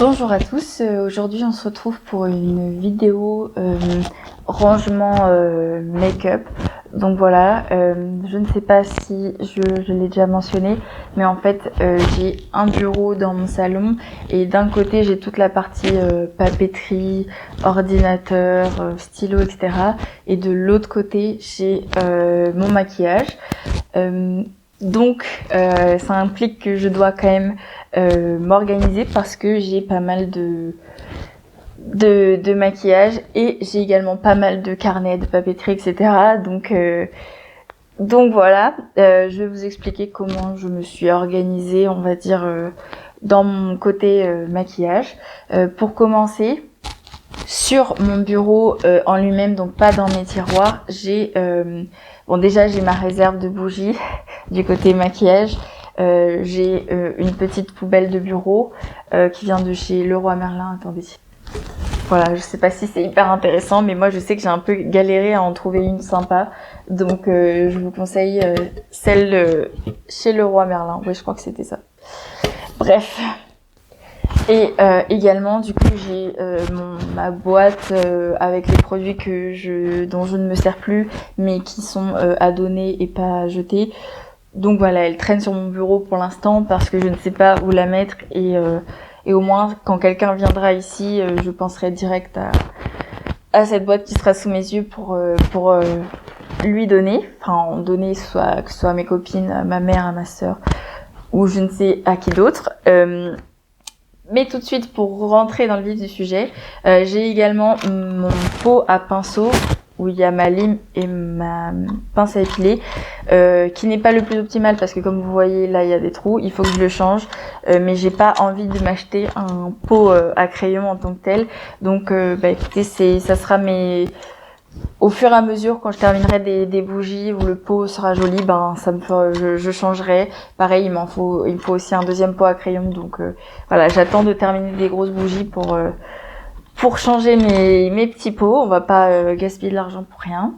Bonjour à tous, aujourd'hui on se retrouve pour une vidéo rangement make-up. Donc voilà, je ne sais pas si je l'ai déjà mentionné, mais en fait j'ai un bureau dans mon salon et d'un côté j'ai toute la partie papeterie, ordinateur, stylo, etc. Et de l'autre côté j'ai mon maquillage. Donc ça implique que je dois quand même m'organiser parce que j'ai pas mal de maquillage et j'ai également pas mal de carnets de papeterie, etc. Donc voilà, je vais vous expliquer comment je me suis organisée, on va dire, dans mon côté maquillage. Pour commencer, sur mon bureau en lui-même, donc pas dans mes tiroirs, j'ai déjà j'ai ma réserve de bougies du côté maquillage. J'ai une petite poubelle de bureau qui vient de chez Leroy Merlin. Attendez. Voilà, je sais pas si c'est hyper intéressant, mais moi je sais que j'ai un peu galéré à en trouver une sympa. Donc je vous conseille celle chez Leroy Merlin. Oui, je crois que c'était ça. Bref. Et également, du coup, j'ai ma boîte avec les produits dont je ne me sers plus, mais qui sont à donner et pas à jeter. Donc voilà, elle traîne sur mon bureau pour l'instant parce que je ne sais pas où la mettre et au moins quand quelqu'un viendra ici, je penserai direct à cette boîte qui sera sous mes yeux pour lui donner, enfin en donner que ce soit à mes copines, à ma mère, à ma sœur ou je ne sais à qui d'autre. Mais tout de suite, pour rentrer dans le vif du sujet, j'ai également mon pot à pinceau où il y a ma lime et ma pince à épiler, qui n'est pas le plus optimal parce que comme vous voyez là il y a des trous, il faut que je le change, mais j'ai pas envie de m'acheter un pot à crayon en tant que tel. Donc écoutez, ça sera au fur et à mesure, quand je terminerai des bougies où le pot sera joli, je changerai. Pareil, il me faut aussi un deuxième pot à crayon. Donc voilà, j'attends de terminer des grosses bougies pour changer mes petits pots. On va pas gaspiller de l'argent pour rien.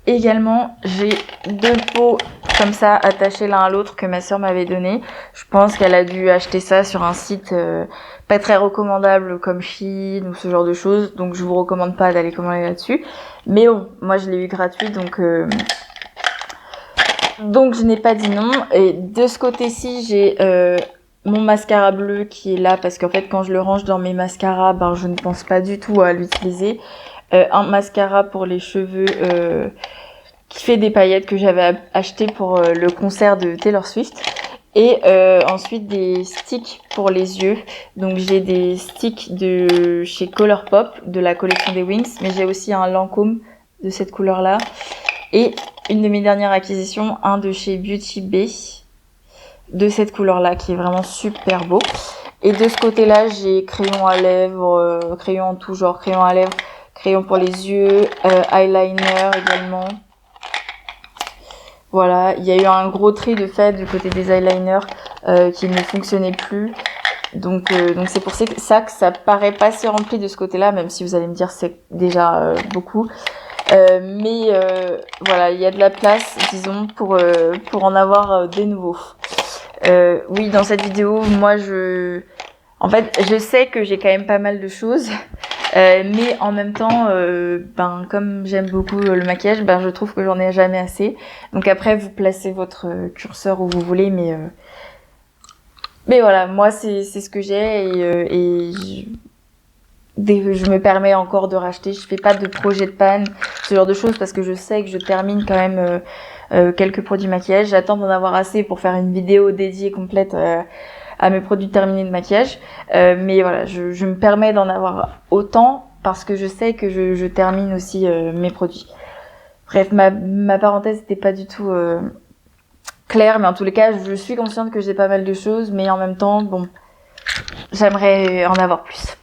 Également, j'ai 2 pots comme ça attachés l'un à l'autre que ma sœur m'avait donné. Je pense qu'elle a dû acheter ça sur un site pas très recommandable comme Shein ou ce genre de choses. Donc je vous recommande pas d'aller commander là-dessus. Mais bon, moi je l'ai eu gratuit donc je n'ai pas dit non. Et de ce côté-ci, j'ai mon mascara bleu qui est là parce qu'en fait quand je le range dans mes mascaras, je ne pense pas du tout à l'utiliser. Un mascara pour les cheveux qui fait des paillettes que j'avais acheté pour le concert de Taylor Swift. Et ensuite des sticks pour les yeux. Donc j'ai des sticks de chez Colourpop de la collection des Wings, mais j'ai aussi un Lancôme de cette couleur-là. Et une de mes dernières acquisitions, un de chez Beauty Bay de cette couleur-là qui est vraiment super beau. Et de ce côté-là, j'ai crayon à lèvres, crayon en tout genre, crayon à lèvres, crayon pour les yeux, eyeliner également. Voilà, il y a eu un gros tri de fait du côté des eyeliners qui ne fonctionnaient plus. Donc c'est pour ça que ça paraît pas si rempli de ce côté-là, même si vous allez me dire c'est déjà beaucoup. Mais voilà, il y a de la place, disons, pour en avoir des nouveaux. Oui, dans cette vidéo, moi je sais que j'ai quand même pas mal de choses. Mais en même temps, comme j'aime beaucoup le maquillage, je trouve que j'en ai jamais assez. Donc après, vous placez votre curseur où vous voulez, mais voilà, moi c'est ce que j'ai et je me permets encore de racheter. Je fais pas de projet de panne, ce genre de choses, parce que je sais que je termine quand même quelques produits maquillage. J'attends d'en avoir assez pour faire une vidéo dédiée complète à mes produits terminés de maquillage, mais voilà, je me permets d'en avoir autant parce que je sais que je termine aussi mes produits. Bref, ma parenthèse n'était pas du tout claire, mais en tous les cas, je suis consciente que j'ai pas mal de choses, mais en même temps, j'aimerais en avoir plus.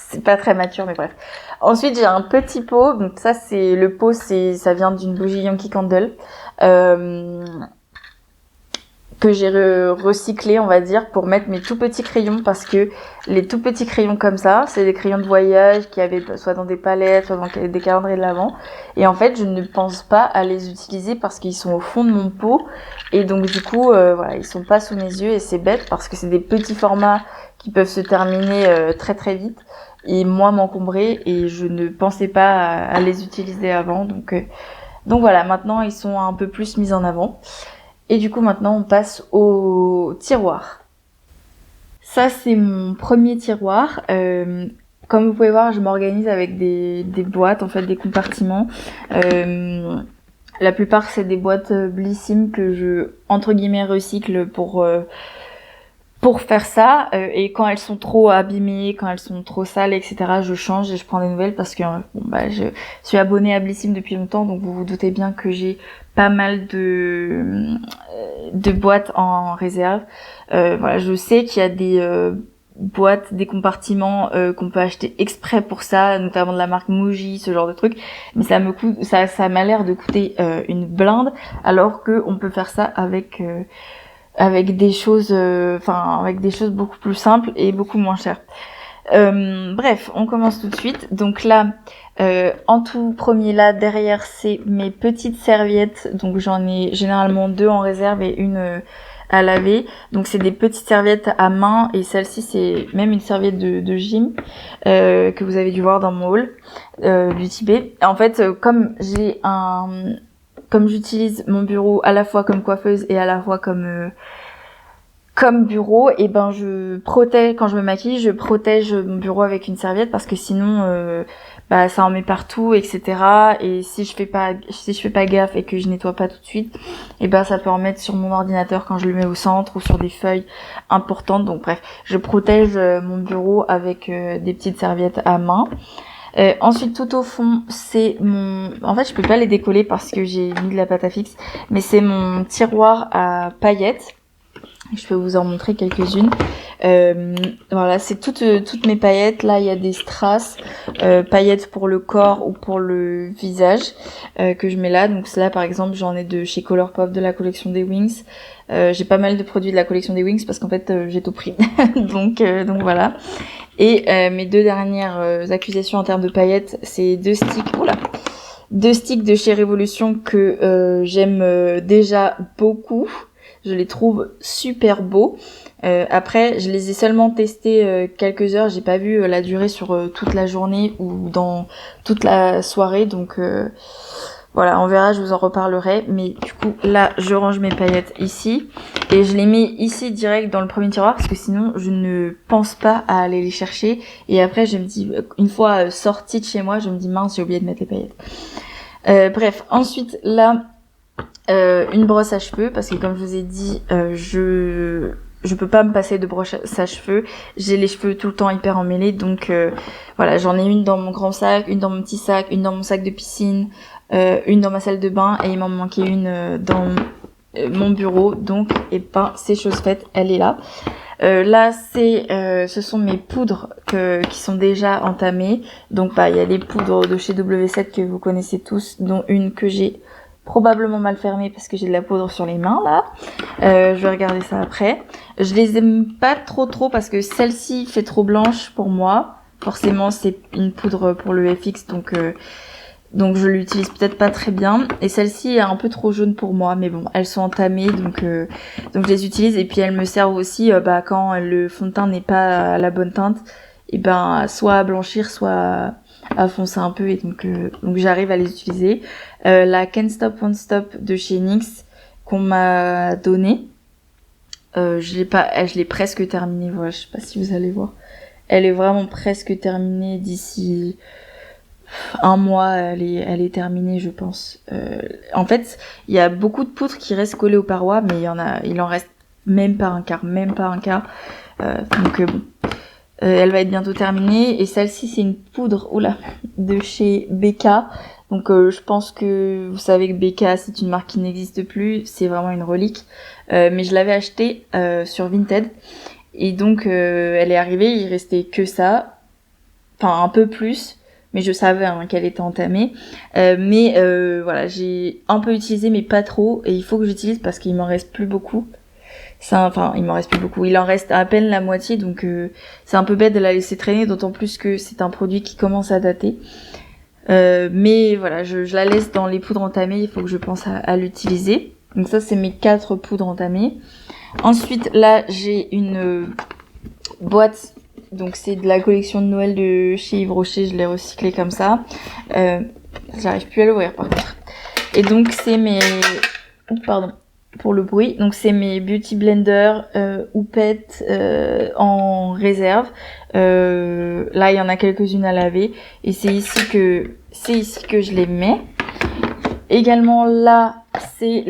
C'est pas très mature, mais bref. Ensuite, j'ai un petit pot, donc ça c'est le pot, ça vient d'une bougie Yankee Candle. que j'ai recyclé, on va dire, pour mettre mes tout petits crayons, parce que les tout petits crayons comme ça, c'est des crayons de voyage qui avaient soit dans des palettes, soit dans des calendriers de l'Avent. Et en fait, je ne pense pas à les utiliser parce qu'ils sont au fond de mon pot. Et donc, du coup, voilà, ils sont pas sous mes yeux et c'est bête parce que c'est des petits formats qui peuvent se terminer très très vite et moi m'encombrer et je ne pensais pas à les utiliser avant. Donc voilà, maintenant ils sont un peu plus mis en avant. Et du coup, maintenant, on passe au tiroir. Ça, c'est mon premier tiroir. Comme vous pouvez voir, je m'organise avec des boîtes, en fait, des compartiments. La plupart, c'est des boîtes Blissim que je, entre guillemets, recycle pour faire ça. Et quand elles sont trop abîmées, quand elles sont trop sales, etc., je change et je prends des nouvelles parce que je suis abonnée à Blissim depuis longtemps, donc vous vous doutez bien que j'ai pas mal de boîtes en réserve. Voilà, je sais qu'il y a des boîtes, des compartiments qu'on peut acheter exprès pour ça, notamment de la marque Muji, ce genre de truc. Mais ça m'a l'air de coûter une blinde, alors que on peut faire ça avec des choses, avec des choses beaucoup plus simples et beaucoup moins chères. Bref, on commence tout de suite. Donc là, en tout premier là, derrière, c'est mes petites serviettes. Donc j'en ai généralement 2 en réserve et une à laver. Donc c'est des petites serviettes à main et celle-ci c'est même une serviette de gym que vous avez dû voir dans mon haul du Tibet. En fait, comme j'utilise mon bureau à la fois comme coiffeuse et à la fois comme bureau, et ben je protège quand je me maquille, je protège mon bureau avec une serviette parce que sinon ça en met partout, etc. Et si je fais pas gaffe et que je nettoie pas tout de suite, et ben ça peut en mettre sur mon ordinateur quand je le mets au centre ou sur des feuilles importantes. Donc bref, je protège mon bureau avec des petites serviettes à main. Ensuite, tout au fond, c'est en fait, je peux pas les décoller parce que j'ai mis de la pâte à fixe, mais c'est mon tiroir à paillettes. Je peux vous en montrer quelques-unes. Voilà, c'est toutes mes paillettes. Là, il y a des strass, paillettes pour le corps ou pour le visage que je mets là. Donc là, par exemple, j'en ai de chez Colourpop, de la collection des Wings. J'ai pas mal de produits de la collection des Wings parce qu'en fait, j'ai tout pris. donc voilà. Et mes 2 dernières accusations en termes de paillettes, c'est 2 sticks. Oula, 2 sticks de chez Révolution que j'aime déjà beaucoup. Je les trouve super beaux. Après, je les ai seulement testés quelques heures. J'ai pas vu la durée sur toute la journée ou dans toute la soirée. Donc voilà, on verra, je vous en reparlerai. Mais du coup, là, je range mes paillettes ici. Et je les mets ici direct dans le premier tiroir parce que sinon, je ne pense pas à aller les chercher. Et après, je me dis, une fois sortie de chez moi, je me dis, mince, j'ai oublié de mettre les paillettes. Bref, ensuite, là... une brosse à cheveux parce que comme je vous ai dit je peux pas me passer de brosse à cheveux, j'ai les cheveux tout le temps hyper emmêlés, donc voilà, j'en ai une dans mon grand sac, une dans mon petit sac, une dans mon sac de piscine, une dans ma salle de bain et il m'en manquait une dans mon bureau, donc c'est chose faite, elle est là. Là ce sont mes poudres qui sont déjà entamées, donc il y a les poudres de chez W7 que vous connaissez tous, dont une que j'ai probablement mal fermée parce que j'ai de la poudre sur les mains là. Je vais regarder ça après. Je les aime pas trop parce que celle-ci fait trop blanche pour moi. Forcément c'est une poudre pour le FX donc je l'utilise peut-être pas très bien. Et celle-ci est un peu trop jaune pour moi, mais bon, elles sont entamées donc je les utilise et puis elles me servent aussi quand le fond de teint n'est pas à la bonne teinte, et soit à blanchir, soit à foncer un peu, et donc j'arrive à les utiliser. La Can't Stop Won't Stop de chez NYX qu'on m'a donnée, je l'ai presque terminée, voilà, je sais pas si vous allez voir, elle est vraiment presque terminée. D'ici un mois elle est terminée, je pense. En fait il y a beaucoup de poudre qui restent collées aux parois, mais il en reste même pas un quart, bon. Elle va être bientôt terminée. Et celle-ci c'est une poudre de chez BK. Donc je pense que vous savez que BK c'est une marque qui n'existe plus, c'est vraiment une relique. Mais je l'avais achetée sur Vinted. Et donc elle est arrivée, il restait que ça. Enfin un peu plus, mais je savais qu'elle était entamée. Voilà, j'ai un peu utilisé mais pas trop. Et il faut que j'utilise parce qu'il m'en reste plus beaucoup. ça, enfin, il m'en reste plus beaucoup. Il en reste à peine la moitié, donc c'est un peu bête de la laisser traîner, d'autant plus que c'est un produit qui commence à dater. Mais voilà, je la laisse dans les poudres entamées, il faut que je pense à l'utiliser. Donc ça, c'est mes 4 poudres entamées. Ensuite, là, j'ai une boîte, donc c'est de la collection de Noël de chez Yves Rocher, je l'ai recyclée comme ça. J'arrive plus à l'ouvrir par contre. Et donc c'est mes... Pardon pour le bruit. Donc c'est mes Beauty Blender houppette en réserve. Là il y en a quelques-unes à laver et c'est ici que je les mets. Également là c'est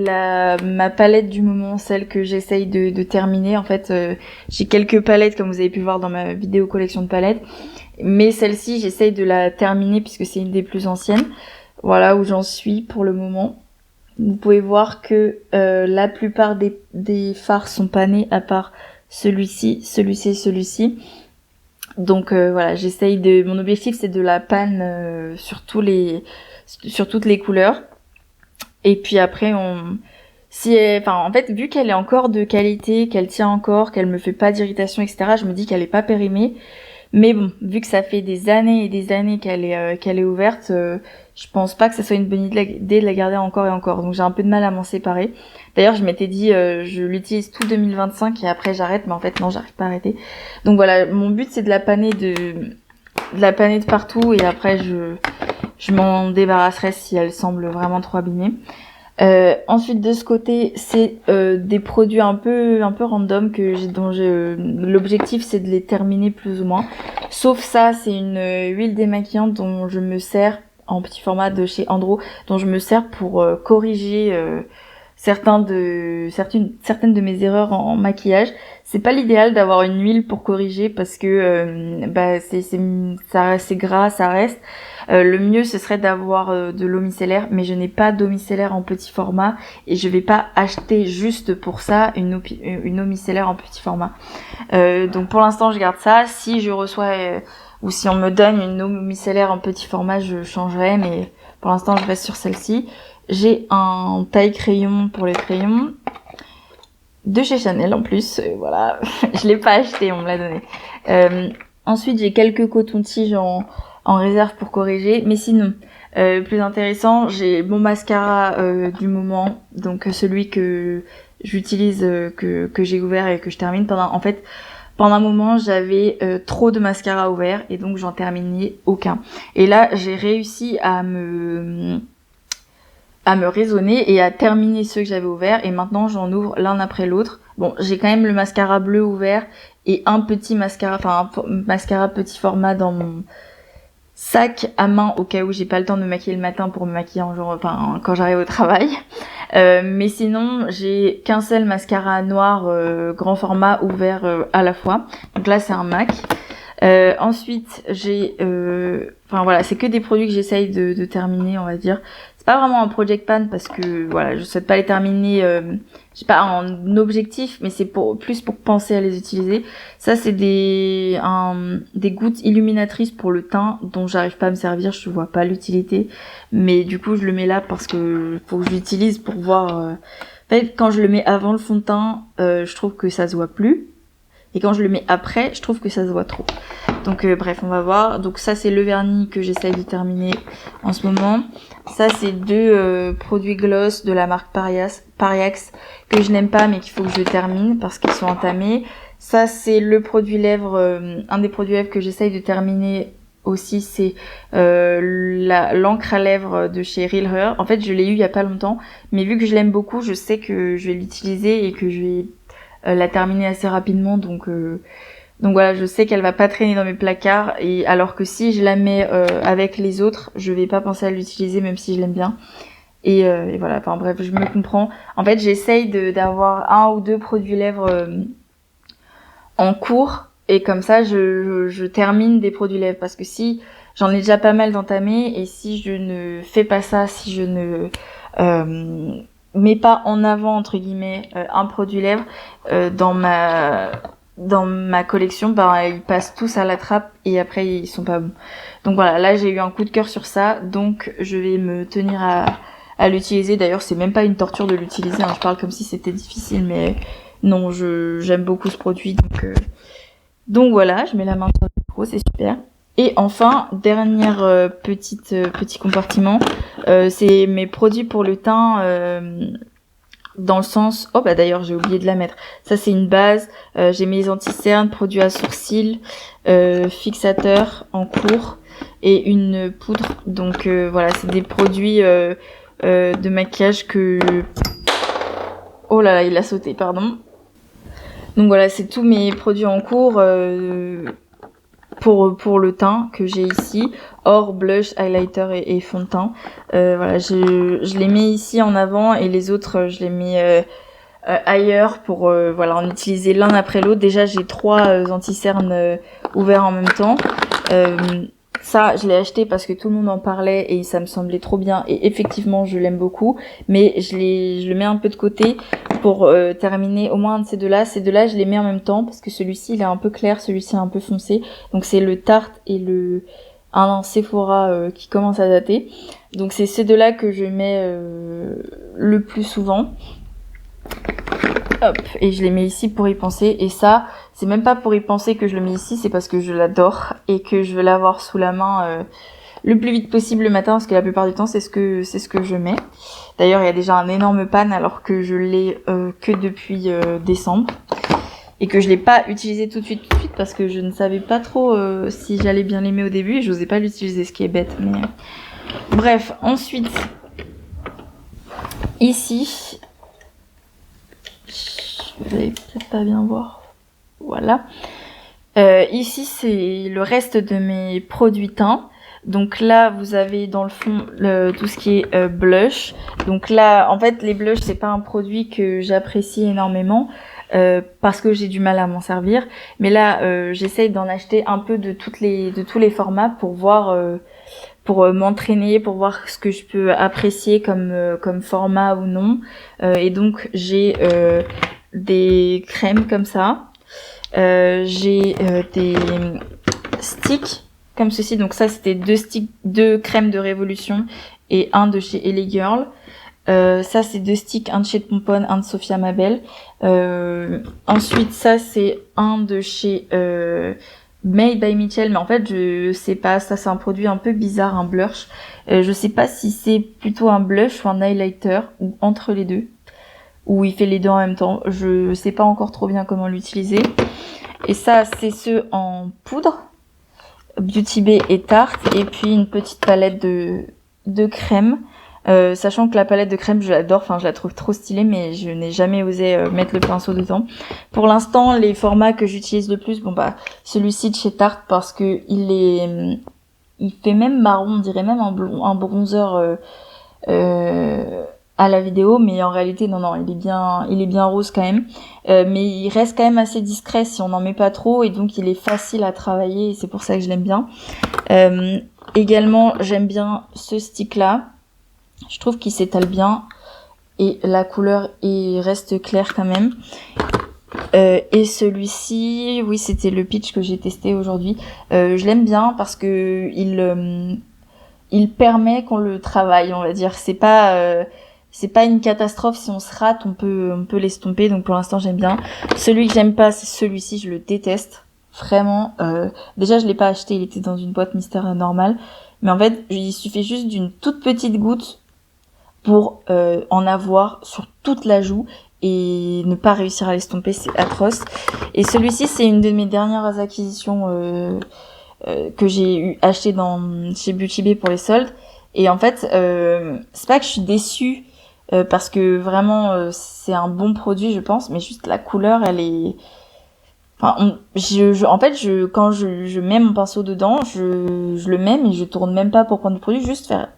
ma palette du moment, celle que j'essaye de terminer. En fait j'ai quelques palettes comme vous avez pu voir dans ma vidéo collection de palettes, mais celle-ci j'essaye de la terminer puisque c'est une des plus anciennes. Voilà où j'en suis pour le moment. Vous pouvez voir que la plupart des fards sont panés à part celui-ci, celui-ci et celui-ci. Donc voilà, mon objectif c'est de la panne sur toutes les couleurs. Et puis après en fait vu qu'elle est encore de qualité, qu'elle tient encore, qu'elle me fait pas d'irritation, etc. Je me dis qu'elle est pas périmée. Mais bon, vu que ça fait des années et des années qu'elle est ouverte, je pense pas que ça soit une bonne idée de la garder encore et encore. Donc j'ai un peu de mal à m'en séparer. D'ailleurs, je m'étais dit, je l'utilise tout 2025 et après j'arrête, mais en fait non, j'arrive pas à arrêter. Donc voilà, mon but c'est de la panner de partout et après je m'en débarrasserai si elle semble vraiment trop abîmée. Ensuite de ce côté c'est des produits un peu random l'objectif c'est de les terminer plus ou moins, sauf ça c'est une huile démaquillante dont je me sers en petit format de chez Andro, dont je me sers pour corriger certaines de mes erreurs en maquillage. C'est pas l'idéal d'avoir une huile pour corriger parce que c'est gras, ça reste. Le mieux ce serait d'avoir de l'eau micellaire, mais je n'ai pas d'eau micellaire en petit format et je vais pas acheter juste pour ça une eau micellaire en petit format. Donc pour l'instant je garde ça. Si je reçois ou si on me donne une eau micellaire en petit format, je changerai, mais pour l'instant je reste sur celle-ci. J'ai un taille crayon pour les crayons de chez Chanel en plus, voilà. Je l'ai pas acheté, on me l'a donné. Ensuite j'ai quelques cotons-tiges en réserve pour corriger, mais sinon plus intéressant, j'ai mon mascara du moment, donc celui que j'utilise, que j'ai ouvert et que je termine. Pendant un moment j'avais trop de mascara ouvert et donc j'en terminais aucun, et là j'ai réussi à me raisonner et à terminer ceux que j'avais ouverts, et maintenant j'en ouvre l'un après l'autre. Bon, j'ai quand même le mascara bleu ouvert et un petit mascara, un mascara petit format dans mon sac à main au cas où j'ai pas le temps de me maquiller le matin pour me maquiller quand j'arrive au travail. Mais sinon, j'ai qu'un seul mascara noir grand format ouvert à la fois. Donc là, c'est un MAC. Ensuite, j'ai c'est que des produits que j'essaye de terminer, on va dire. C'est pas vraiment un project pan parce que voilà, je souhaite pas les terminer, j'ai pas un objectif, mais c'est plus pour penser à les utiliser. Ça c'est des gouttes illuminatrices pour le teint dont j'arrive pas à me servir, je vois pas l'utilité, mais du coup je le mets là parce que faut que je l'utilise pour voir. En fait, quand je le mets avant le fond de teint, je trouve que ça se voit plus. Et quand je le mets après, je trouve que ça se voit trop. Donc bref, on va voir. Donc ça c'est le vernis que j'essaye de terminer en ce moment. Ça c'est 2 produits gloss de la marque Pariax que je n'aime pas mais qu'il faut que je termine parce qu'ils sont entamés. Ça c'est le produit lèvres, un des produits lèvres que j'essaye de terminer aussi, c'est l'encre à lèvres de chez Real Her. En fait je l'ai eu il y a pas longtemps, mais vu que je l'aime beaucoup, je sais que je vais l'utiliser et que je vais la terminer assez rapidement, donc voilà, je sais qu'elle va pas traîner dans mes placards, et alors que si je la mets avec les autres, je vais pas penser à l'utiliser même si je l'aime bien. Et voilà, enfin bref, je me comprends. En fait, j'essaye d'avoir 1 ou 2 produits lèvres en cours, et comme ça je termine des produits lèvres, parce que si j'en ai déjà pas mal d'entamés, et si je ne fais pas ça, si je ne mets pas en avant entre guillemets un produit lèvres dans ma collection, ils passent tous à la trappe et après ils sont pas bons. Donc voilà, là j'ai eu un coup de cœur sur ça, donc je vais me tenir à l'utiliser. D'ailleurs c'est même pas une torture de l'utiliser, je parle comme si c'était difficile, mais non, j'aime beaucoup ce produit, donc voilà, je mets la main sur le micro, c'est super. Et enfin, dernière petit compartiment, c'est mes produits pour le teint, dans le sens... Oh bah d'ailleurs, j'ai oublié de la mettre. Ça, c'est une base. J'ai mes anti-cernes, produits à sourcils, fixateur en cours et une poudre. Donc voilà, c'est des produits de maquillage que... Oh là là, il a sauté, pardon. Donc voilà, c'est tous mes produits en cours pour le teint que j'ai ici, hors blush, highlighter et fond de teint. Voilà, je les mets ici en avant et les autres, je les mets ailleurs pour voilà, en utiliser l'un après l'autre. Déjà, j'ai 3 anti-cernes ouverts en même temps. Ça, je l'ai acheté parce que tout le monde en parlait et ça me semblait trop bien. Et effectivement, je l'aime beaucoup. Mais je le mets un peu de côté pour terminer au moins un de ces deux-là. Ces deux-là, je les mets en même temps parce que celui-ci, il est un peu clair, celui-ci est un peu foncé. Donc c'est le Tarte et un Sephora qui commence à dater. Donc c'est ces deux-là que je mets le plus souvent. Hop, et je les mets ici pour y penser. Et ça, c'est même pas pour y penser que je le mets ici, c'est parce que je l'adore et que je veux l'avoir sous la main le plus vite possible le matin, parce que la plupart du temps, c'est ce que je mets. D'ailleurs, il y a déjà un énorme pan alors que je l'ai que depuis décembre. Et que je l'ai pas utilisé tout de suite parce que je ne savais pas trop si j'allais bien l'aimer au début et j'osais pas l'utiliser, ce qui est bête. Mais bref, ensuite, ici... Vous allez peut-être pas bien voir. Voilà. Ici, c'est le reste de mes produits teints. Donc là, vous avez dans le fond tout ce qui est blush. Donc là, en fait, les blushs, c'est pas un produit que j'apprécie énormément parce que j'ai du mal à m'en servir. Mais là, j'essaye d'en acheter un peu de tous les formats pour voir, pour m'entraîner, pour voir ce que je peux apprécier comme format ou non. Et donc, j'ai des crèmes comme ça. J'ai des sticks comme ceci. Donc ça, c'était 2 crèmes de Révolution et un de chez LA Girl. Ça, c'est 2 sticks, un de chez Pomponne, un de Sophia Mabel. Ensuite, ça, c'est un de chez Made by Mitchell, mais en fait, je sais pas. Ça, c'est un produit un peu bizarre, un blush. Je sais pas si c'est plutôt un blush ou un highlighter ou entre les deux, ou il fait les deux en même temps. Je sais pas encore trop bien comment l'utiliser. Et ça, c'est ceux en poudre, Beauty Bay et Tarte, et puis une petite palette de crème. Sachant que la palette de crème, je l'adore, enfin je la trouve trop stylée, mais je n'ai jamais osé mettre le pinceau dedans. Pour l'instant, les formats que j'utilise le plus, bon bah celui-ci de chez Tarte parce que il fait même marron, on dirait même un bronzer à la vidéo, mais en réalité non, il est bien rose quand même, mais il reste quand même assez discret si on n'en met pas trop, et donc il est facile à travailler et c'est pour ça que je l'aime bien. Également, j'aime bien ce stick là. Je trouve qu'il s'étale bien et la couleur reste claire quand même. Et celui-ci, oui, c'était le Peach que j'ai testé aujourd'hui. Je l'aime bien parce que il permet qu'on le travaille, on va dire. C'est pas une catastrophe si on se rate, on peut l'estomper. Donc pour l'instant, j'aime bien. Celui que j'aime pas, c'est celui-ci, je le déteste. Vraiment. Déjà, je l'ai pas acheté, il était dans une boîte mystère normale. Mais en fait, il suffit juste d'une toute petite goutte pour en avoir sur toute la joue et ne pas réussir à l'estomper, c'est atroce. Et celui-ci, c'est une de mes dernières acquisitions que j'ai acheté chez Beauty Bay pour les soldes. Et en fait, c'est pas que je suis déçue parce que vraiment c'est un bon produit, je pense, mais juste la couleur, elle est... Enfin, en fait, quand je mets mon pinceau dedans, je le mets, mais je tourne même pas pour prendre le produit, juste faire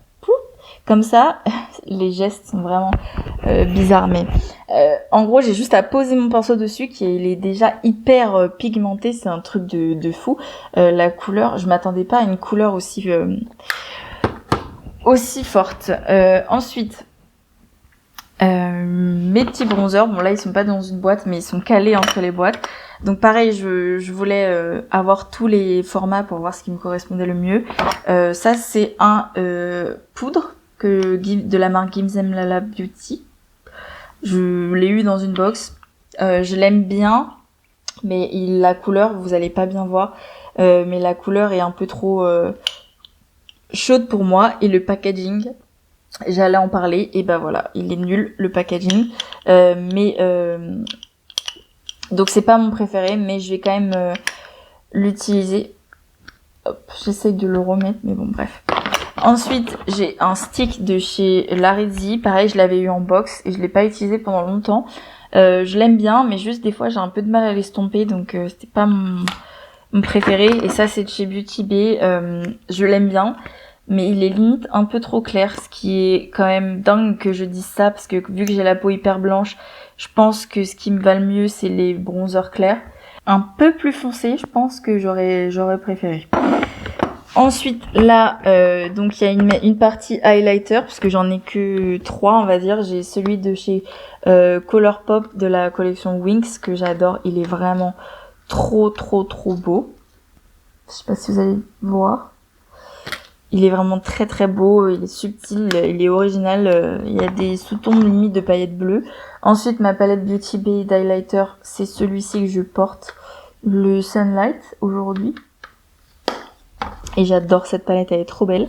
comme ça. Les gestes sont vraiment bizarres, mais en gros, j'ai juste à poser mon pinceau dessus, il est déjà hyper pigmenté, c'est un truc de fou. La couleur, je m'attendais pas à une couleur aussi forte. Ensuite, mes petits bronzers, bon là ils sont pas dans une boîte, mais ils sont calés entre les boîtes. Donc pareil, je voulais avoir tous les formats pour voir ce qui me correspondait le mieux. Ça c'est un poudre de la marque Gimsem Lala Beauty. Je l'ai eu dans une box. Je l'aime bien, mais la couleur, vous allez pas bien voir, mais la couleur est un peu trop chaude pour moi. Et le packaging, j'allais en parler, et bah voilà, il est nul le packaging. Donc c'est pas mon préféré, mais je vais quand même l'utiliser. Hop, j'essaye de le remettre, mais bon, bref. Ensuite, j'ai un stick de chez Larizzi. Pareil, je l'avais eu en box et je l'ai pas utilisé pendant longtemps. Je l'aime bien, mais juste des fois, j'ai un peu de mal à l'estomper, donc c'était pas mon préféré. Et ça, c'est de chez Beauty Bay. Je l'aime bien, mais il est limite un peu trop clair, ce qui est quand même dingue que je dise ça, parce que vu que j'ai la peau hyper blanche, je pense que ce qui me va le mieux, c'est les bronzers clairs. Un peu plus foncé, je pense que j'aurais préféré. Ensuite, là, donc il y a une partie highlighter, parce que j'en ai que 3, on va dire. J'ai celui de chez Colourpop de la collection Winx, que j'adore. Il est vraiment trop beau. Je sais pas si vous allez voir. Il est vraiment très très beau, il est subtil, il est original. Il y a des sous-tons limite de paillettes bleues. Ensuite, ma palette Beauty Bay d'highlighter, c'est celui-ci que je porte, le Sunlight, aujourd'hui. Et j'adore cette palette, elle est trop belle.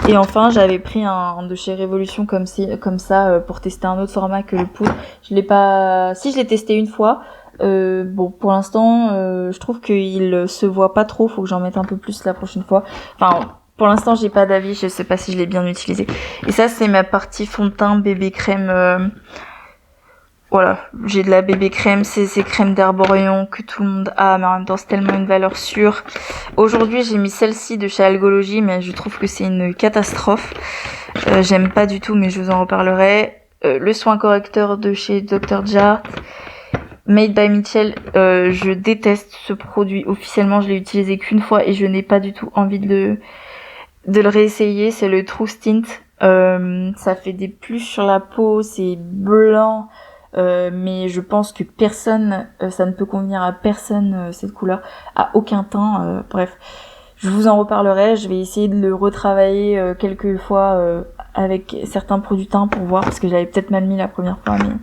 Et enfin, j'avais pris un de chez Révolution comme ça pour tester un autre format que le poudre. Je l'ai testé une fois. Bon, pour l'instant, je trouve qu'il se voit pas trop. Faut que j'en mette un peu plus la prochaine fois. Enfin, pour l'instant, j'ai pas d'avis. Je sais pas si je l'ai bien utilisé. Et ça, c'est ma partie fond de teint bébé crème. Voilà, j'ai de la bébé crème, c'est ces crèmes d'Herborian que tout le monde a, mais en même temps c'est tellement une valeur sûre. Aujourd'hui j'ai mis celle-ci de chez Algologie, mais je trouve que c'est une catastrophe. J'aime pas du tout, mais je vous en reparlerai. Le soin correcteur de chez Dr. Jart, Made by Mitchell, je déteste ce produit. Officiellement je l'ai utilisé qu'une fois et je n'ai pas du tout envie de le réessayer. C'est le True Stint. Ça fait des pluches sur la peau, c'est blanc. Mais je pense que personne, ça ne peut convenir à personne cette couleur, à aucun teint. Bref, je vous en reparlerai. Je vais essayer de le retravailler quelques fois avec certains produits teints pour voir, parce que j'avais peut-être mal mis la première fois. Mais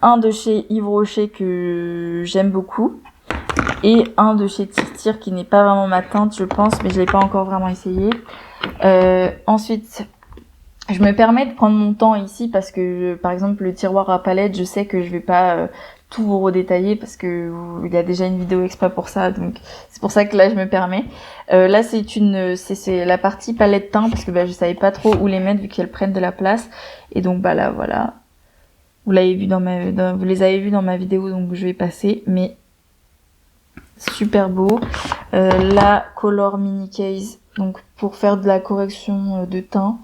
un de chez Yves Rocher que j'aime beaucoup, et un de chez Tirtir qui n'est pas vraiment ma teinte, je pense, mais je l'ai pas encore vraiment essayé. Ensuite, je me permets de prendre mon temps ici parce que, par exemple, le tiroir à palettes, je sais que je vais pas tout vous redétailler parce que il y a déjà une vidéo exprès pour ça, donc c'est pour ça que là je me permets. Là c'est la partie palette teint parce que je savais pas trop où les mettre vu qu'elles prennent de la place, et donc là voilà. Vous les avez vus dans ma vidéo, donc je vais passer, mais super beau. La Color Mini Case, donc pour faire de la correction de teint.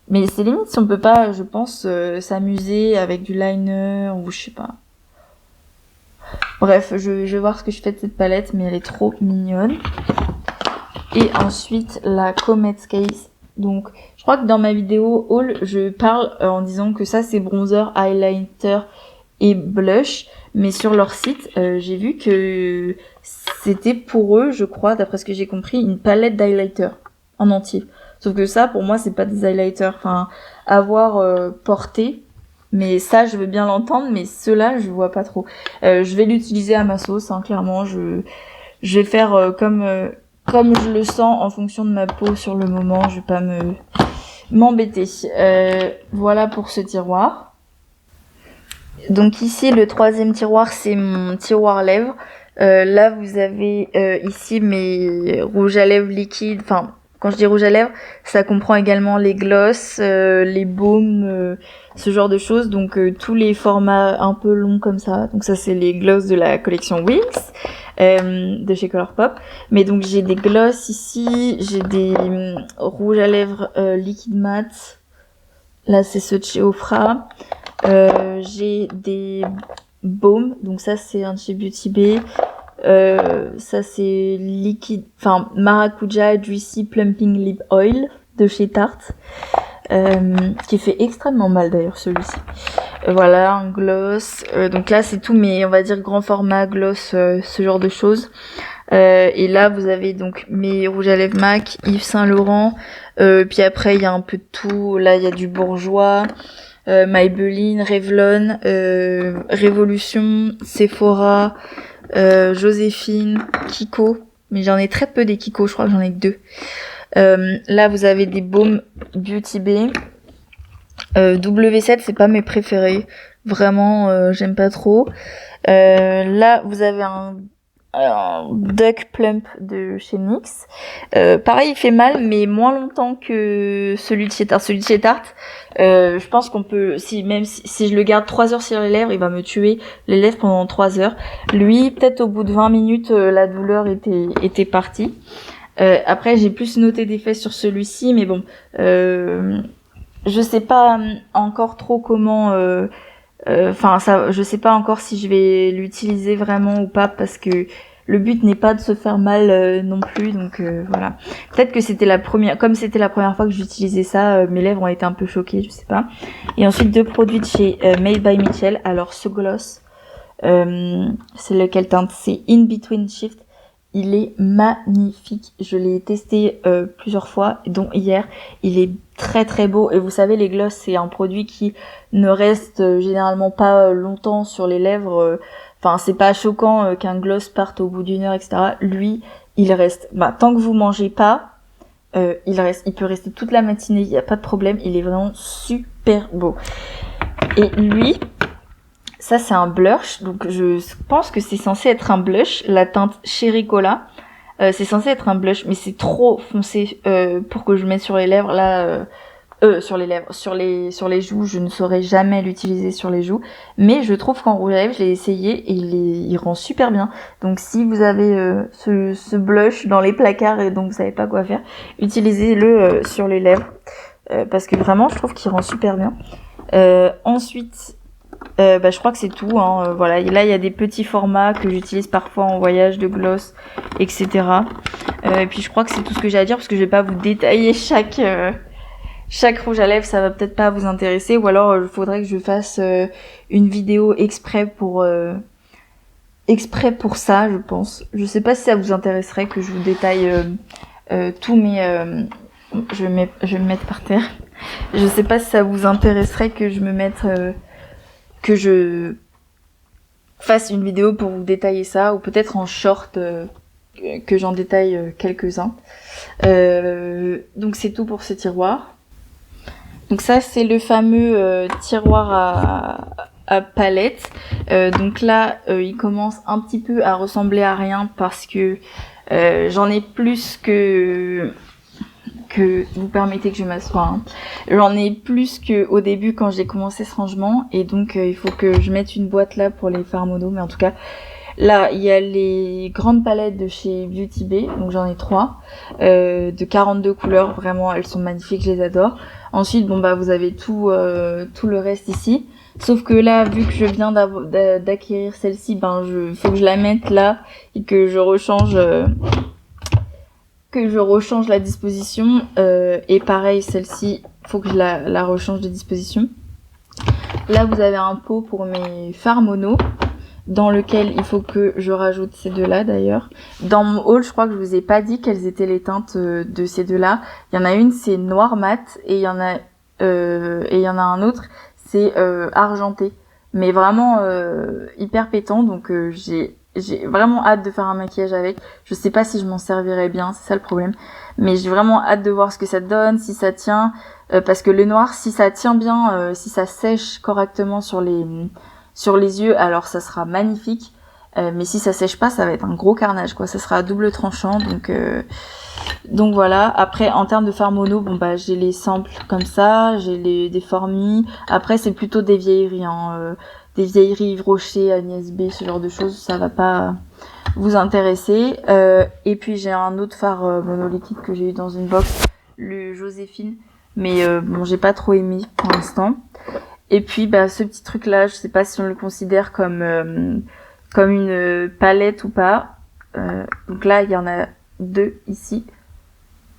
Mais c'est limite si on peut pas, je pense, s'amuser avec du liner ou je sais pas. Bref, je vais voir ce que je fais de cette palette, mais elle est trop mignonne. Et ensuite, la Comet Case. Donc, je crois que dans ma vidéo haul, je parle en disant que ça, c'est bronzer, highlighter et blush. Mais sur leur site, j'ai vu que c'était pour eux, je crois, d'après ce que j'ai compris, une palette d'highlighter en entier. Sauf que ça, pour moi, c'est pas des highlighters. Enfin, avoir porté, mais ça, je veux bien l'entendre, mais ceux-là, je vois pas trop. Je vais l'utiliser à ma sauce, hein, clairement. Je vais faire comme je le sens en fonction de ma peau sur le moment. Je vais pas m'embêter. Voilà pour ce tiroir. Donc ici, le troisième tiroir, c'est mon tiroir lèvres. Là, vous avez ici mes rouges à lèvres liquides. Enfin, quand je dis rouge à lèvres, ça comprend également les glosses, les baumes, ce genre de choses. Donc tous les formats un peu longs comme ça. Donc ça, c'est les glosses de la collection Winx de chez Colourpop. Mais donc j'ai des glosses ici, j'ai des rouges à lèvres liquide mat. Là, c'est ceux de chez Ofra. J'ai des baumes. Donc ça, c'est un de chez Beauty Bay. Ça c'est liquide, enfin Maracuja Juicy Plumping Lip Oil de chez Tarte, qui fait extrêmement mal d'ailleurs celui-ci. Voilà, un gloss. Donc là c'est tout mes, on va dire, grand format gloss, ce genre de choses. Et là vous avez donc mes rouges à lèvres MAC, Yves Saint Laurent. Puis après il y a un peu de tout. Là il y a du Bourjois. Maybelline, Revlon, Révolution, Sephora, Joséphine, Kiko. Mais j'en ai très peu des Kiko, je crois que j'en ai que 2. Là, vous avez des baumes Beauty Bay. W7, c'est pas mes préférés. Vraiment, j'aime pas trop. Là, vous avez un Duck Plump de chez NYX. Pareil, il fait mal, mais moins longtemps que celui de chez Tarte. Celui de chez Tarte, je pense qu'on peut, même si je le garde 3 heures sur les lèvres, il va me tuer les lèvres pendant 3 heures. Lui, peut-être au bout de 20 minutes, la douleur était partie. Après, j'ai plus noté d'effets sur celui-ci, mais bon, je sais pas encore trop comment. Je sais pas encore si je vais l'utiliser vraiment ou pas, parce que le but n'est pas de se faire mal non plus, donc voilà. Peut-être que c'était comme c'était la première fois que j'utilisais ça, mes lèvres ont été un peu choquées, je sais pas. Et ensuite 2 produits de chez Made by Mitchell. Alors ce gloss, c'est lequel teinte, c'est In Between Shift. Il est magnifique. Je l'ai testé plusieurs fois, dont hier. Il est très très beau. Et vous savez, les gloss, c'est un produit qui ne reste généralement pas longtemps sur les lèvres. Enfin, c'est pas choquant qu'un gloss parte au bout d'une heure, etc. Lui, il reste. Tant que vous mangez pas, il reste. Il peut rester toute la matinée. Il n'y a pas de problème. Il est vraiment super beau. Et lui, ça c'est un blush, donc je pense que c'est censé être un blush, la teinte Cherry Cola. C'est censé être un blush, mais c'est trop foncé pour que je mette sur les lèvres. Là, sur les lèvres, sur les joues, je ne saurais jamais l'utiliser sur les joues. Mais je trouve qu'en rouge à lèvres, je l'ai essayé et il rend super bien. Donc si vous avez ce blush dans les placards et donc vous savez pas quoi faire, utilisez-le sur les lèvres parce que vraiment, je trouve qu'il rend super bien. Ensuite, je crois que c'est tout, hein. Voilà. Et là, il y a des petits formats que j'utilise parfois en voyage de gloss, etc. Et puis je crois que c'est tout ce que j'ai à dire, parce que je vais pas vous détailler chaque rouge à lèvres, ça va peut-être pas vous intéresser, ou alors il faudrait que je fasse une vidéo exprès pour ça, je pense. Je sais pas si ça vous intéresserait que je vous détaille tous mes je vais me mettre par terre. Je sais pas si ça vous intéresserait que je me mette que je fasse une vidéo pour vous détailler ça, ou peut-être en short que j'en détaille quelques-uns. Donc c'est tout pour ce tiroir. Donc ça c'est le fameux tiroir à palette. Donc là il commence un petit peu à ressembler à rien, parce que j'en ai plus que vous permettez que je m'assoie, hein. J'en ai plus que au début quand j'ai commencé ce rangement, et donc il faut que je mette une boîte là pour les fards mono. Mais en tout cas, là il y a les grandes palettes de chez Beauty Bay, donc j'en ai 3 de 42 couleurs, vraiment elles sont magnifiques, je les adore. Ensuite vous avez tout le reste ici, sauf que là, vu que je viens d'acquérir celle-ci, faut que je la mette là et que je rechange la disposition, et pareil, celle-ci, faut que je la rechange de disposition. Là, vous avez un pot pour mes fards mono, dans lequel il faut que je rajoute ces deux-là d'ailleurs. Dans mon haul, je crois que je vous ai pas dit quelles étaient les teintes de ces deux-là. Il y en a une, c'est noir mat, et il y en a un autre, c'est argenté. Mais vraiment hyper pétant, donc j'ai vraiment hâte de faire un maquillage avec. Je sais pas si je m'en servirai bien, c'est ça le problème. Mais j'ai vraiment hâte de voir ce que ça donne, si ça tient. Parce que le noir, si ça tient bien, si ça sèche correctement sur les yeux, alors ça sera magnifique. Mais si ça sèche pas, ça va être un gros carnage, quoi. Ça sera à double tranchant, donc voilà. Après, en termes de fards mono, j'ai les samples comme ça, j'ai des formis. Après, c'est plutôt des vieilleries, hein. Des vieilleries Yves Rocher, Agnès B, ce genre de choses, ça va pas vous intéresser. Et puis j'ai un autre fard monoliquide que j'ai eu dans une box, le Joséphine, mais j'ai pas trop aimé pour l'instant. Et puis ce petit truc là, je sais pas si on le considère comme une palette ou pas. Donc là il y en a 2 ici,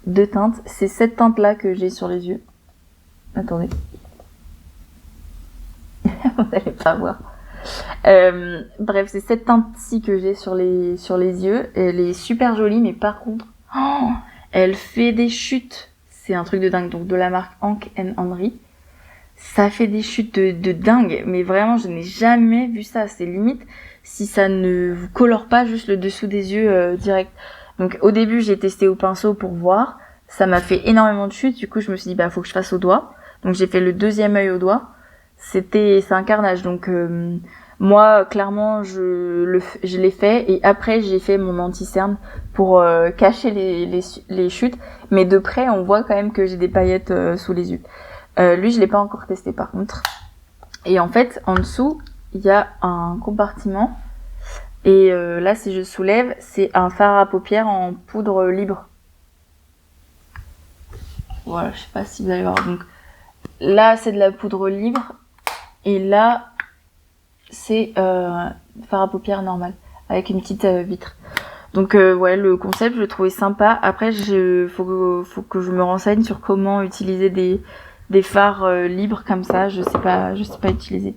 2 teintes. C'est cette teinte là que j'ai sur les yeux. Attendez. Vous n'allez pas voir. Bref, c'est cette teinte-ci que j'ai sur les yeux. Elle est super jolie, mais par contre, elle fait des chutes. C'est un truc de dingue. Donc de la marque Hank & Henry. ça fait des chutes de dingue, mais vraiment je n'ai jamais vu ça. C'est limite si ça ne vous colore pas juste le dessous des yeux direct. Donc au début j'ai testé au pinceau pour voir, ça m'a fait énormément de chutes, du coup je me suis dit bah faut que je fasse au doigt. Donc j'ai fait le deuxième œil au doigt. C'est un carnage, donc moi clairement je l'ai fait et après j'ai fait mon anti-cerne pour cacher les chutes, mais de près on voit quand même que j'ai des paillettes sous les yeux. Lui je l'ai pas encore testé par contre. Et en fait en dessous il y a un compartiment et là si je soulève c'est un fard à paupières en poudre libre. Voilà, je sais pas si vous allez voir. Donc là c'est de la poudre libre et là c'est fard à paupières normal avec une petite vitre. Donc ouais, le concept je le trouvais sympa. Après faut que je me renseigne sur comment utiliser des fards libres comme ça, je sais pas utiliser.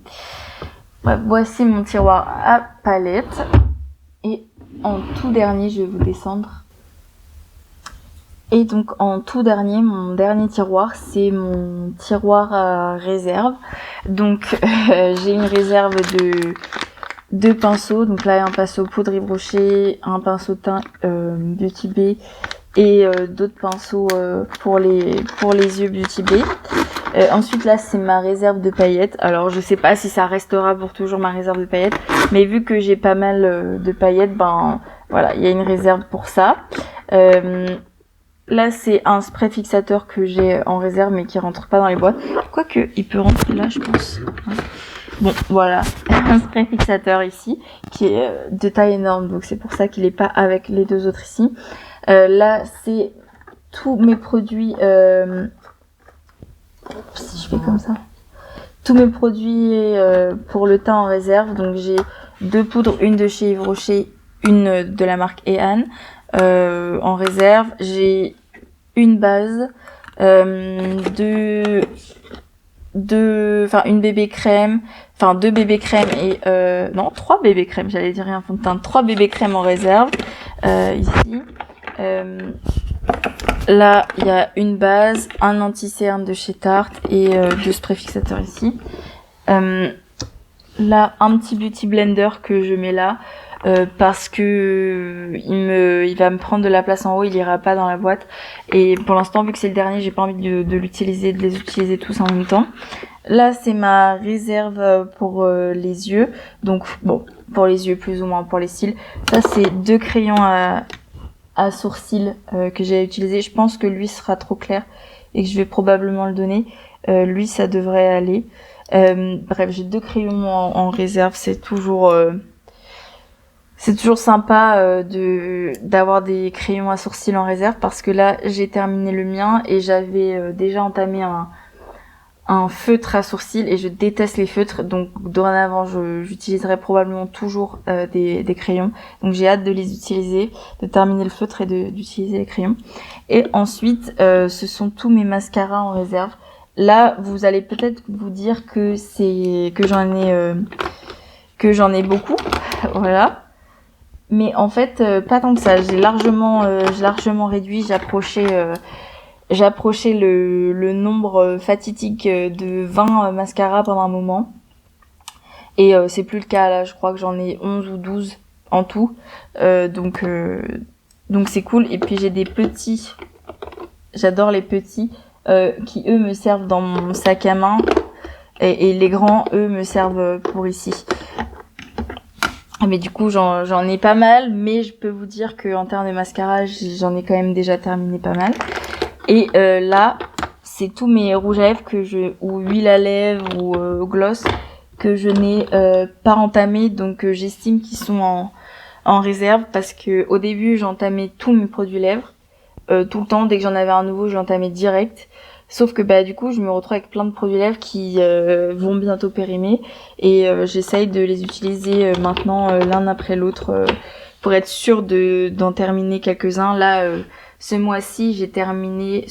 Bref, voici mon tiroir à palettes et en tout dernier, je vais vous descendre. Et donc en tout dernier, mon dernier tiroir, c'est mon tiroir à réserve. Donc j'ai une réserve de pinceaux. Donc là, un pinceau poudre Yves Rocher, un pinceau teint Beauty Bay et d'autres pinceaux pour les yeux Beauty Bay. Ensuite là, c'est ma réserve de paillettes. Alors je sais pas si ça restera pour toujours ma réserve de paillettes, mais vu que j'ai pas mal de paillettes, ben voilà, il y a une réserve pour ça. Là, c'est un spray fixateur que j'ai en réserve, mais qui rentre pas dans les boîtes. Quoique, il peut rentrer là, je pense. Bon, voilà. Un spray fixateur ici, qui est de taille énorme, donc c'est pour ça qu'il est pas avec les deux autres ici. Là, c'est tous mes produits... si je fais comme ça. Tous mes produits pour le teint en réserve. Donc, j'ai 2 poudres, une de chez Yves Rocher, une de la marque E.ON. En réserve, j'ai une base, une bébé crème, enfin 2 bébés crèmes et non 3 bébés crèmes, j'allais dire un fond de teint, 3 bébés crèmes en réserve ici. Là il y a une base, un anti-cerne de chez Tarte et 2 sprays fixateurs ici. Là un petit beauty blender que je mets là. Parce que il va me prendre de la place en haut, il ira pas dans la boîte. Et pour l'instant, vu que c'est le dernier, j'ai pas envie de l'utiliser, de les utiliser tous en même temps. Là, c'est ma réserve pour les yeux. Donc bon, pour les yeux plus ou moins, pour les cils. Ça, c'est 2 crayons à sourcils que j'ai utilisé. Je pense que lui sera trop clair et que je vais probablement le donner. Lui, ça devrait aller. Bref, j'ai 2 crayons en réserve. C'est toujours sympa d'avoir des crayons à sourcils en réserve parce que là j'ai terminé le mien et j'avais déjà entamé un feutre à sourcils et je déteste les feutres, donc dorénavant j'utiliserai probablement toujours des crayons, donc j'ai hâte de les utiliser, de terminer le feutre et d'utiliser les crayons. Et ensuite ce sont tous mes mascaras en réserve. Là vous allez peut-être vous dire que j'en ai beaucoup voilà. Mais en fait, pas tant que ça. J'ai largement réduit. J'approchais le nombre fatidique de 20 mascaras pendant un moment. Et c'est plus le cas là. Je crois que j'en ai 11 ou 12 en tout. Donc c'est cool. Et puis j'ai des petits. J'adore les petits qui eux me servent dans mon sac à main. Et les grands, eux, me servent pour ici. Mais du coup, j'en ai pas mal, mais je peux vous dire que en termes de mascara, j'en ai quand même déjà terminé pas mal. Et là, c'est tous mes rouges à lèvres ou huile à lèvres ou gloss que je n'ai pas entamé, donc j'estime qu'ils sont en réserve parce que au début, j'entamais tous mes produits lèvres tout le temps. Dès que j'en avais un nouveau, je l'entamais direct. Sauf que du coup, je me retrouve avec plein de produits lèvres qui vont bientôt périmer et j'essaye de les utiliser maintenant l'un après l'autre pour être sûre d'en terminer quelques-uns. Là, ce mois-ci, j'ai terminé...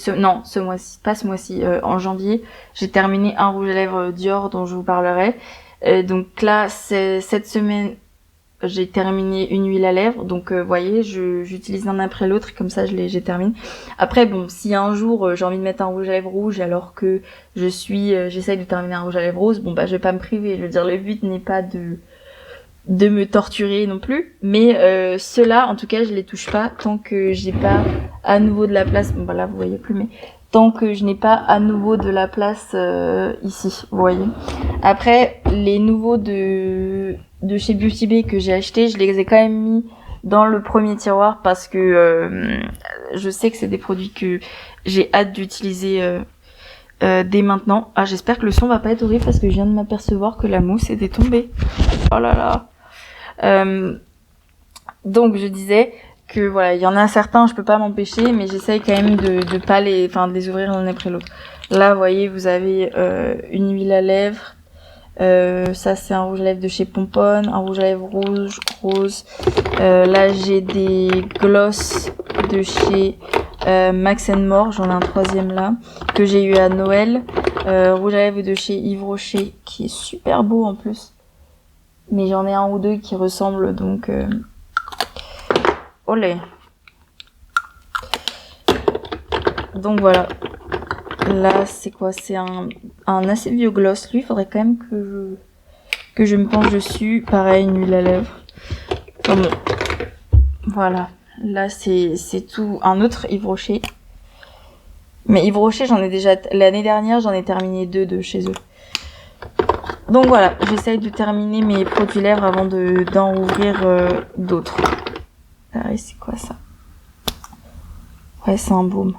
en janvier, j'ai terminé un rouge à lèvres Dior dont je vous parlerai. Donc là, cette semaine... j'ai terminé une huile à lèvres. Donc vous voyez, j'utilise l'un après l'autre, comme ça j'ai terminé. Après bon, si un jour j'ai envie de mettre un rouge à lèvres rouge alors que j'essaye de terminer un rouge à lèvres rose, bon bah je vais pas me priver. Je veux dire, le but n'est pas de me torturer non plus, mais ceux-là en tout cas je les touche pas tant que j'ai pas à nouveau de la place. Bon bah là vous voyez plus, mais tant que je n'ai pas à nouveau de la place ici, vous voyez. Après les nouveaux de chez Beauty Bay que j'ai acheté, je les ai quand même mis dans le premier tiroir parce que je sais que c'est des produits que j'ai hâte d'utiliser dès maintenant. Ah, j'espère que le son va pas être horrible parce que je viens de m'apercevoir que la mousse était tombée. Oh là là. Donc je disais que voilà, il y en a certains, je peux pas m'empêcher, mais j'essaye quand même de pas de les ouvrir l'un après l'autre. Là, vous voyez, vous avez une huile à lèvres. Ça c'est un rouge à lèvres de chez Pomponne, un rouge à lèvres rose. Là j'ai des gloss de chez Max More, j'en ai un troisième là, que j'ai eu à Noël. Rouge à lèvres de chez Yves Rocher, qui est super beau en plus. Mais j'en ai un ou deux qui ressemblent, donc olé. Donc voilà. Là c'est quoi? C'est un assez vieux gloss. Lui, il faudrait quand même que je me penche dessus. Pareil, une huile à lèvres. Enfin bon. Voilà. Là c'est tout. Un autre Yves Rocher. Mais Yves Rocher, j'en ai déjà... L'année dernière, j'en ai terminé 2 de chez eux. Donc voilà, j'essaye de terminer mes produits lèvres avant d'en ouvrir d'autres. Ah, c'est quoi ça? Ouais, c'est un baume.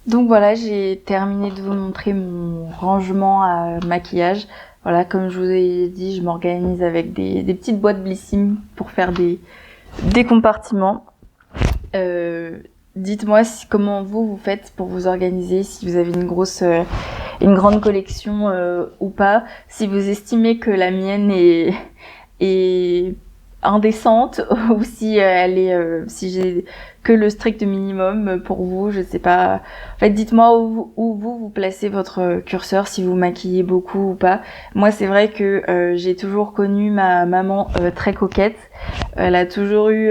Donc voilà, j'ai terminé de vous montrer mon rangement à maquillage. Voilà, comme je vous ai dit, je m'organise avec des petites boîtes Blissim pour faire des compartiments. Dites-moi comment vous faites pour vous organiser, si vous avez une grande collection ou pas, si vous estimez que la mienne est indécente ou si elle est si j'ai que le strict minimum pour vous, je sais pas. En fait, dites-moi où vous placez votre curseur, si vous maquillez beaucoup ou pas. Moi, c'est vrai que j'ai toujours connu ma maman très coquette. Elle a toujours eu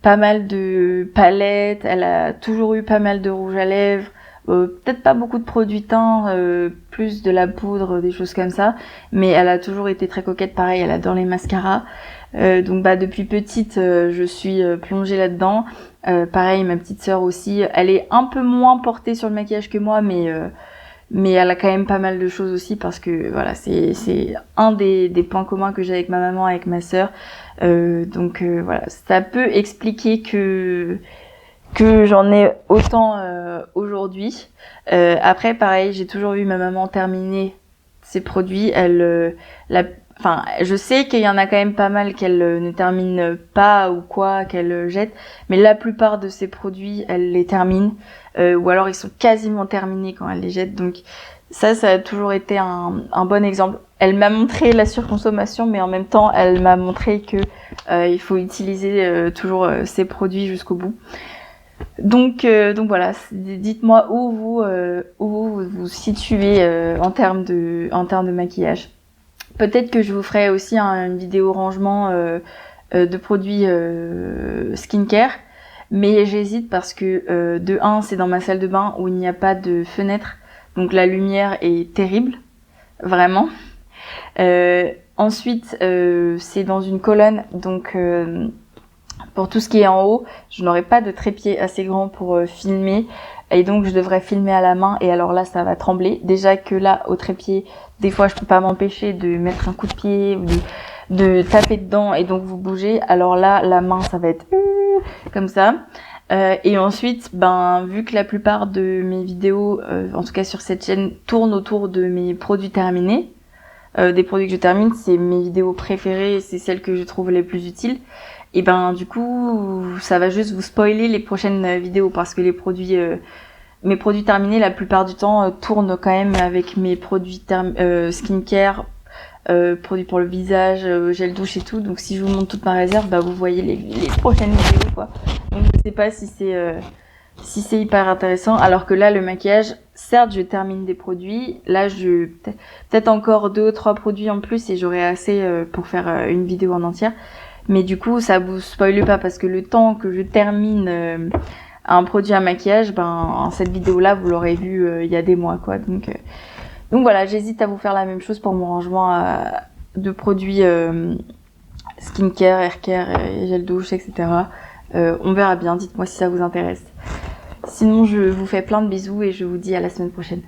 pas mal de palettes, elle a toujours eu pas mal de rouge à lèvres, peut-être pas beaucoup de produits teints, plus de la poudre, des choses comme ça, mais elle a toujours été très coquette. Pareil, elle adore les mascaras. Donc bah depuis petite, je suis plongée là-dedans. Pareil, ma petite sœur aussi, elle est un peu moins portée sur le maquillage que moi, mais elle a quand même pas mal de choses aussi parce que voilà, c'est un des points communs que j'ai avec ma maman, avec ma sœur. Donc voilà, ça peut expliquer que j'en ai autant aujourd'hui. Après, pareil, j'ai toujours vu ma maman terminer ses produits. Je sais qu'il y en a quand même pas mal qu'elle ne termine pas ou quoi, qu'elle jette, mais la plupart de ses produits, elle les termine, ou alors ils sont quasiment terminés quand elle les jette. Donc ça a toujours été un bon exemple. Elle m'a montré la surconsommation, mais en même temps, elle m'a montré que il faut utiliser toujours ses produits jusqu'au bout. Donc voilà, dites-moi où vous situez en termes de maquillage. Peut-être que je vous ferai aussi une vidéo rangement de produits skincare, mais j'hésite parce que de 1, c'est dans ma salle de bain où il n'y a pas de fenêtre, donc la lumière est terrible, vraiment. Ensuite, c'est dans une colonne, donc pour tout ce qui est en haut, je n'aurai pas de trépied assez grand pour filmer, et donc je devrais filmer à la main, et alors là ça va trembler. Déjà que là au trépied, des fois je peux pas m'empêcher de mettre un coup de pied ou de taper dedans et donc vous bougez. Alors là la main ça va être comme ça. Et ensuite, vu que la plupart de mes vidéos, en tout cas sur cette chaîne, tournent autour de mes produits terminés, des produits que je termine, c'est mes vidéos préférées, c'est celles que je trouve les plus utiles. Et du coup, ça va juste vous spoiler les prochaines vidéos parce que mes produits terminés, la plupart du temps, tournent quand même avec mes produits skincare, produits pour le visage, gel douche et tout. Donc si je vous montre toute ma réserve, vous voyez les prochaines vidéos, quoi. Donc je sais pas si si c'est hyper intéressant. Alors que là, le maquillage, certes, je termine des produits. Là, peut-être encore 2 ou 3 produits en plus et j'aurai assez pour faire une vidéo en entière. Mais du coup, ça vous spoile pas parce que le temps que je termine un produit à maquillage, cette vidéo-là, vous l'aurez vu il y a des mois, quoi. Donc voilà, j'hésite à vous faire la même chose pour mon rangement de produits skincare, haircare, gel douche, etc. On verra bien, dites-moi si ça vous intéresse. Sinon, je vous fais plein de bisous et je vous dis à la semaine prochaine.